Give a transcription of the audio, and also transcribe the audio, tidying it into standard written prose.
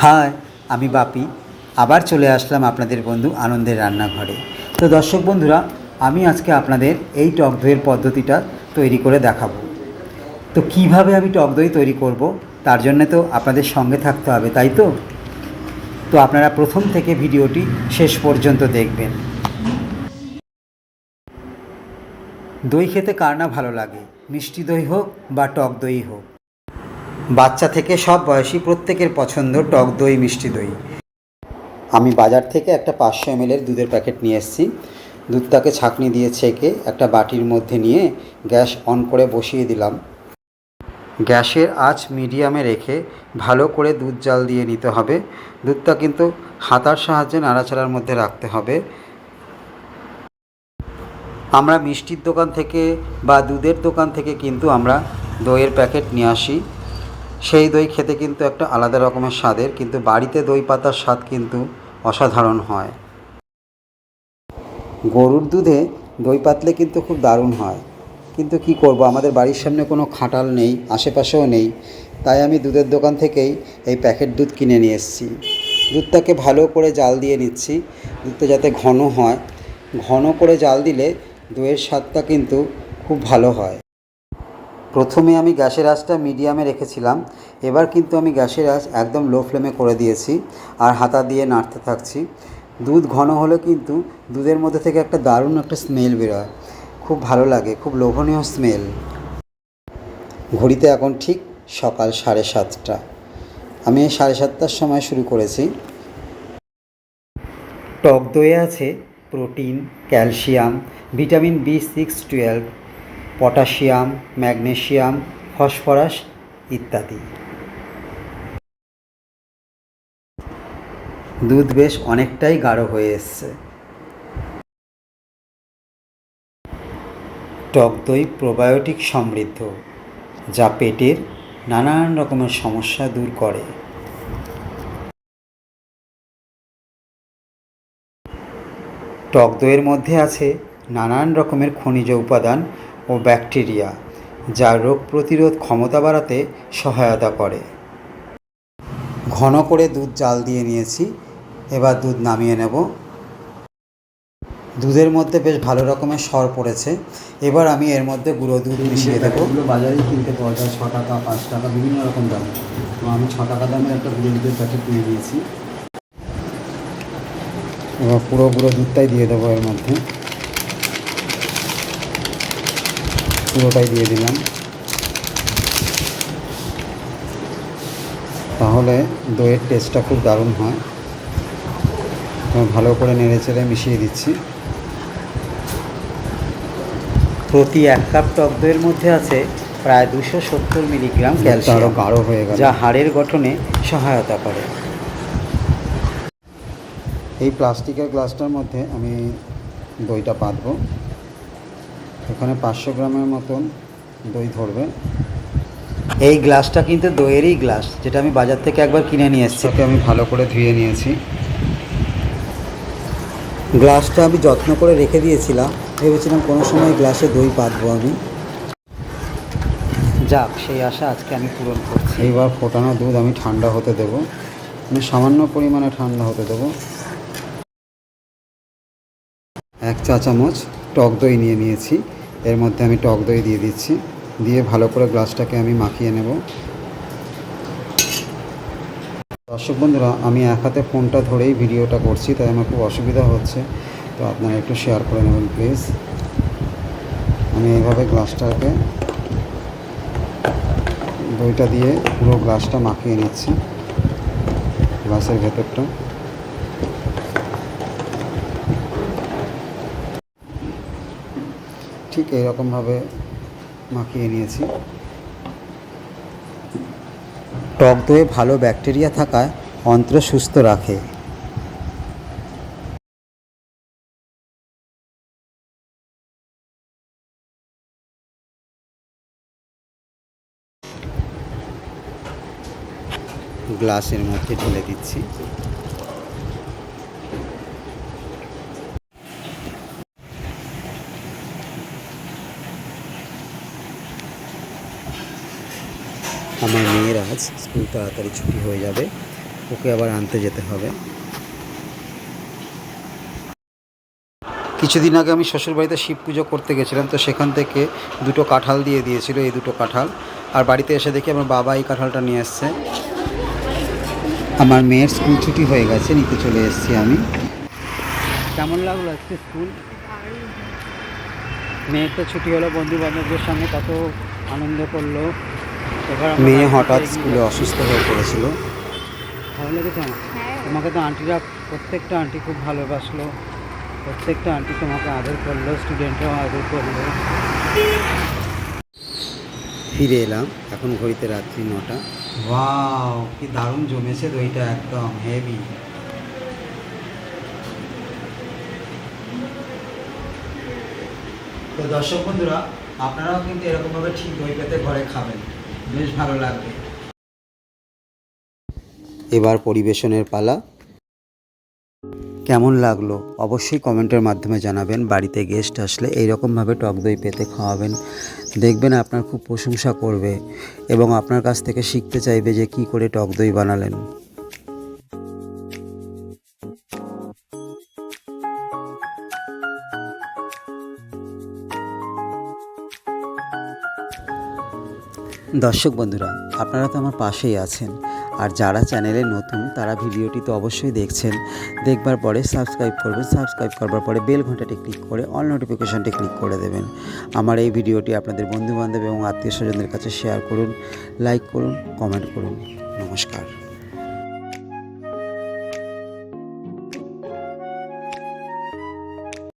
High, আমি বাপি আবার চলে আসলাম আপনাদের বন্ধু আনন্দের রান্নাঘরে। তো দর্শক বন্ধুরা, আমি আজকে আপনাদের এই টক দইয়ের পদ্ধতিটা তৈরি করে দেখাবো। তো কিভাবে আমি টক দই তৈরি করব, তার জন্য তো আপনাদের সঙ্গে থাকতে হবে, তাই তো? তো আপনারা প্রথম থেকে ভিডিওটি শেষ পর্যন্ত দেখবেন। দই খেতে কার না ভালো লাগে, মিষ্টি দই হোক বা টক দই হোক। বাচ্চা থেকে সব বয়সী প্রত্যেকের পছন্দ টক দই, মিষ্টি দই। আমি বাজার থেকে একটা 500 ml দুধের প্যাকেট নিয়ে এসেছি। দুধটাকে ছাঁকনি দিয়ে ছেঁকে একটা বাটির মধ্যে নিয়ে গ্যাস অন করে বসিয়ে দিলাম। গ্যাসের আঁচ মিডিয়ামে রেখে ভালো করে দুধ জাল দিয়ে নিতে হবে। দুধটা কিন্তু হাতার সাহায্যে নাড়াচাড়ার মধ্যে রাখতে হবে। আমরা মিষ্টির দোকান থেকে বা দুধের দোকান থেকে কিন্তু আমরা দইয়ের প্যাকেট নিয়ে আসি। সেই দই খেতে কিন্তু একটা আলাদা রকমের স্বাদের, কিন্তু বাড়িতে দই পাতার স্বাদ কিন্তু অসাধারণ হয়। গরুর দুধে দই পাতলে কিন্তু খুব দারুণ হয়, কিন্তু কি করব, আমাদের বাড়ির সামনে কোনো খাটাল নেই, আশেপাশেও নেই। তাই আমি দুধের দোকান থেকেই এই প্যাকেট দুধ কিনে নিয়ে এসেছি। দুধটাকে ভালো করে জাল দিয়ে নিচ্ছি। দুধটা যাতে ঘন হয়, ঘন করে জাল দিলে দইয়ের স্বাদটা কিন্তু খুব ভালো হয়। প্রথমে আমি গ্যাসের আঁচটা মিডিয়ামে রেখেছিলাম, এবার কিন্তু আমি গ্যাসের আঁচ একদম লো ফ্লেমে করে দিয়েছি আর হাতা দিয়ে নাড়তে থাকছি। দুধ ঘন হলে কিন্তু দুধের মধ্যে থেকে একটা দারুণ একটা স্মেল বেরোয়, খুব ভালো লাগে, খুব লোভনীয় স্মেল। ঘড়িতে এখন ঠিক সকাল 7:30। আমি এই 7:30টার সময় শুরু করেছি। টক দইয়ে আছে protein, calcium, vitamin B6-12, potassium, magnesium, phosphorus ইত্যাদি। দুধ বেশ অনেকটাই গাঢ় হয়ে এসছে। টক দই প্রোবায়োটিক সমৃদ্ধ, যা পেটের নানান রকমের সমস্যা দূর করে। টক দইয়ের মধ্যে আছে নানান রকমের খনিজ উপাদান ও ব্যাকটেরিয়া, যা রোগ প্রতিরোধ ক্ষমতা বাড়াতে সহায়তা করে। ঘন করে দুধ জাল দিয়ে নিয়েছি, এবার দুধ নামিয়ে নেব। দুধের মধ্যে বেশ ভালো রকমের সর পড়েছে। এবার আমি এর মধ্যে গুঁড়ো দুধ মিশিয়ে দেবো। এগুলো বাজারেই কিনতে পাওয়া যায় 6 টাকা, 5 টাকা, বিভিন্ন রকম দাম। তো আমি 6 টাকা দামের একটা গুঁড়ো দুধের প্যাকেট নিয়ে নিয়েছি। এবার পুরো গুঁড়ো দুধটাই দিয়ে দেবো এর মধ্যে, পুরোটাই দিয়ে দিলাম। তাহলে দইয়ের টেস্টটা খুব দারুণ হয়। ভালো করে নেড়ে চেড়ে মিশিয়ে দিচ্ছি। প্রতি 1 কাপ টক দইয়ের মধ্যে আছে প্রায় 270 মিলিগ্রাম ক্যালসিয়াম, আরও গাঢ় হয়ে গেল, যা হাড়ের গঠনে সহায়তা করে। এই প্লাস্টিকের গ্লাসটার মধ্যে আমি দইটা পাতবো। এখানে 500 গ্রামের মতন দই ধরবে। এই গ্লাসটা কিন্তু দইয়েরই গ্লাস, যেটা আমি বাজার থেকে একবার কিনে নিয়ে এসেছি। ওকে আমি ভালো করে ধুয়ে নিয়েছি। গ্লাসটা আমি যত্ন করে রেখে দিয়েছিলাম, ভেবেছিলাম কোনো সময় গ্লাসে দই পাতবো আমি। যাক, সেই আশা আজকে আমি পূরণ করছি। এইবার ফোটানো দুধ আমি ঠান্ডা হতে দেবো, আমি সামান্য পরিমাণে ঠান্ডা হতে দেবো। 1 চা চামচ টক দই নিয়ে নিয়েছি, এর মধ্যে আমি টক দই দিয়ে দিচ্ছি। দিয়ে ভালো করে গ্লাসটাকে আমি মাখিয়ে নেব। দর্শক বন্ধুরা, আমি এক হাতে ফোনটা ধরেই ভিডিওটা করছি, তাই আমার খুব অসুবিধা হচ্ছে, তো আপনারা একটু শেয়ার করে নেবেন প্লিজ। আমি এইভাবে গ্লাসটাকে দইটা দিয়ে পুরো গ্লাসটা মাখিয়ে নিচ্ছি, গ্লাসের ভেতরটা। ঠিক এইরকমভাবে মাখিয়ে নিয়েছি। টক দইয়ে ভালো ব্যাকটেরিয়া থাকায় অন্ত্র সুস্থ রাখে। গ্লাসের মধ্যে ঢেলে দিচ্ছি। আমার মেয়ের আজ স্কুল তাড়াতাড়ি ছুটি হয়ে যাবে, ওকে আবার আনতে যেতে হবে। কিছুদিন আগে আমি শ্বশুরবাড়িতে শিব পুজো করতে গেছিলাম, তো সেখান থেকে দুটো কাঁঠাল দিয়ে দিয়েছিল, এই দুটো কাঁঠাল। আর বাড়িতে এসে দেখি আমার বাবা এই কাঁঠালটা নিয়ে এসছে। আমার মেয়ের স্কুল ছুটি হয়ে গেছে, নিতে চলে এসেছি আমি। কেমন লাগলো আজকে স্কুল? মেয়ের তো ছুটি হলো, বন্ধু বান্ধবদের সঙ্গে কত আনন্দ করলো। এবার মেয়ে হঠাৎ স্কুলে অসুস্থ হয়ে পড়েছিল। ভালো লেগেছে আমার? তোমাকে তো আন্টিরা, প্রত্যেকটা আন্টি খুব ভালোবাসলো, প্রত্যেকটা আন্টি তোমাকে আদর করলো, স্টুডেন্টরাও আদর করলো। ফিরে এলাম, এখন ঘড়িতে রাত্রি 9টা। ওয়াও, কি দারুণ জমেছে দইটা, একদম হেভি। তো দর্শক বন্ধুরা, আপনারাও কিন্তু এরকমভাবে ঠিক দই পেতে ঘরে খাবেন, বেশ ভালো লাগবে। এবার পরিবেশনের পালা। কেমন লাগলো অবশ্যই কমেন্টের মাধ্যমে জানাবেন। বাড়িতে গেস্ট আসলে এইরকমভাবে টক দই পেতে খাওয়াবেন, দেখবেন আপনার খুব প্রশংসা করবে এবং আপনার কাছ থেকে শিখতে চাইবে যে কী করে টক দই বানালেন। দর্শক বন্ধুরা, আপনারা তো আমার পাশেই আছেন, আর যারা চ্যানেলে নতুন তারা ভিডিওটি তো অবশ্যই দেখছেন, দেখবার পরে সাবস্ক্রাইব করবেন, সাবস্ক্রাইব করবার পরে বেল ঘন্টাটি ক্লিক করে অল নোটিফিকেশনটি ক্লিক করে দেবেন। আমার এই ভিডিওটি আপনাদের বন্ধুবান্ধব এবং আত্মীয় স্বজনদের কাছে শেয়ার করুন, লাইক করুন, কমেন্ট করুন। নমস্কার।